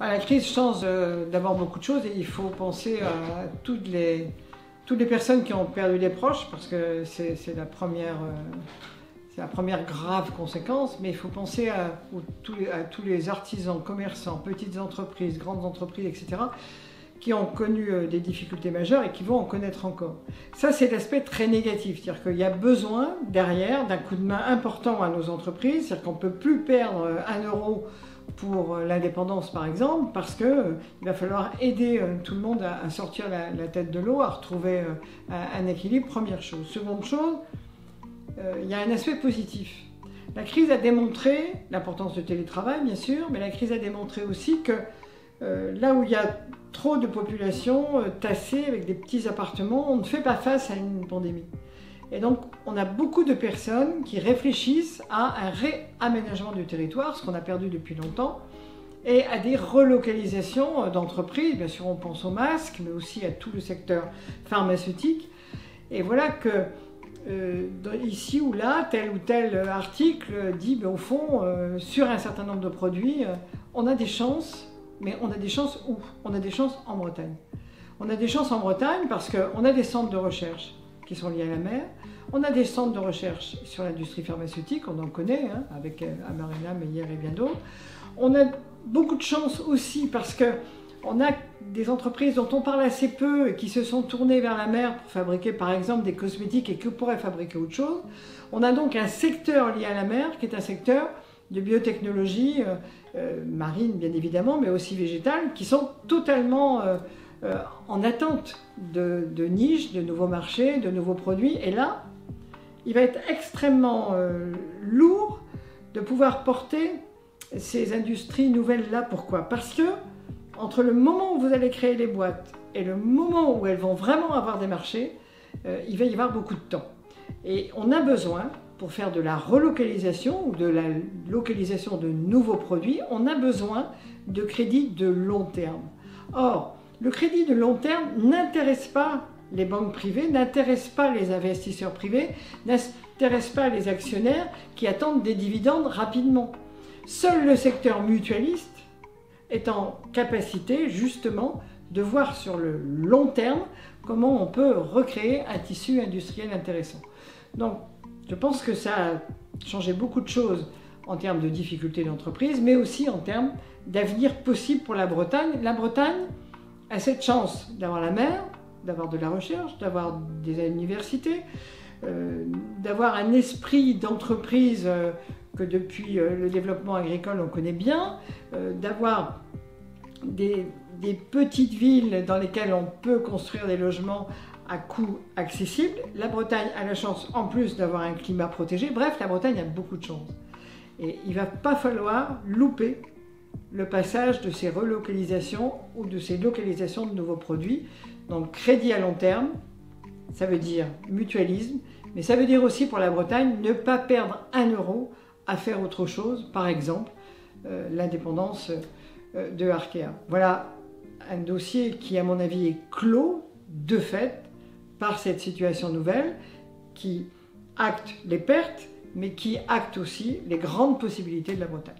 La crise change d'abord beaucoup de choses et il faut penser à toutes les personnes qui ont perdu des proches parce que c'est la première grave conséquence, mais il faut penser à tous les artisans, commerçants, petites entreprises, grandes entreprises, etc., qui ont connu des difficultés majeures et qui vont en connaître encore. Ça, c'est l'aspect très négatif, c'est-à-dire qu'il y a besoin derrière d'un coup de main important à nos entreprises, c'est-à-dire qu'on ne peut plus perdre 1 euro pour l'indépendance par exemple, parce qu'il va falloir aider tout le monde à sortir la tête de l'eau, à retrouver un équilibre, première chose. Seconde chose, il y a un aspect positif. La crise a démontré l'importance du télétravail, bien sûr, mais la crise a démontré aussi que là où il y a trop de population tassée avec des petits appartements, on ne fait pas face à une pandémie. Et donc, on a beaucoup de personnes qui réfléchissent à un réaménagement du territoire, ce qu'on a perdu depuis longtemps, et à des relocalisations d'entreprises. Bien sûr, on pense aux masques, mais aussi à tout le secteur pharmaceutique. Et voilà que ici ou là, tel ou tel article dit, au fond, sur un certain nombre de produits, on a des chances, mais on a des chances où? On a des chances en Bretagne. On a des chances en Bretagne parce qu'on a des centres de recherche qui sont liés à la mer. On a des centres de recherche sur l'industrie pharmaceutique, on en connaît, avec Amarena, Meyer et bien d'autres. On a beaucoup de chance aussi parce qu'on a des entreprises dont on parle assez peu et qui se sont tournées vers la mer pour fabriquer par exemple des cosmétiques et qui pourraient fabriquer autre chose. On a donc un secteur lié à la mer qui est un secteur de biotechnologie marine bien évidemment, mais aussi végétale, qui sont totalement en attente de niches, de nouveaux marchés, de nouveaux produits. Et là, il va être extrêmement lourd de pouvoir porter ces industries nouvelles-là. Pourquoi? Parce que entre le moment où vous allez créer les boîtes et le moment où elles vont vraiment avoir des marchés, il va y avoir beaucoup de temps. Et on a besoin, pour faire de la relocalisation ou de la localisation de nouveaux produits, on a besoin de crédits de long terme. Or, le crédit de long terme n'intéresse pas les banques privées, n'intéresse pas les investisseurs privés, n'intéresse pas les actionnaires qui attendent des dividendes rapidement. Seul le secteur mutualiste est en capacité justement de voir sur le long terme comment on peut recréer un tissu industriel intéressant. Donc, je pense que ça a changé beaucoup de choses en termes de difficultés d'entreprise, mais aussi en termes d'avenir possible pour la Bretagne. La Bretagne a cette chance d'avoir la mer, d'avoir de la recherche, d'avoir des universités, d'avoir un esprit d'entreprise que depuis le développement agricole on connaît bien, d'avoir des petites villes dans lesquelles on peut construire des logements à coût accessible. La Bretagne a la chance en plus d'avoir un climat protégé. Bref, la Bretagne a beaucoup de chance. Et il ne va pas falloir louper le passage de ces relocalisations ou de ces localisations de nouveaux produits. Donc crédit à long terme, ça veut dire mutualisme, mais ça veut dire aussi pour la Bretagne ne pas perdre 1 euro à faire autre chose, par exemple l'indépendance de Arkea. Voilà un dossier qui à mon avis est clos de fait par cette situation nouvelle qui acte les pertes mais qui acte aussi les grandes possibilités de la Bretagne.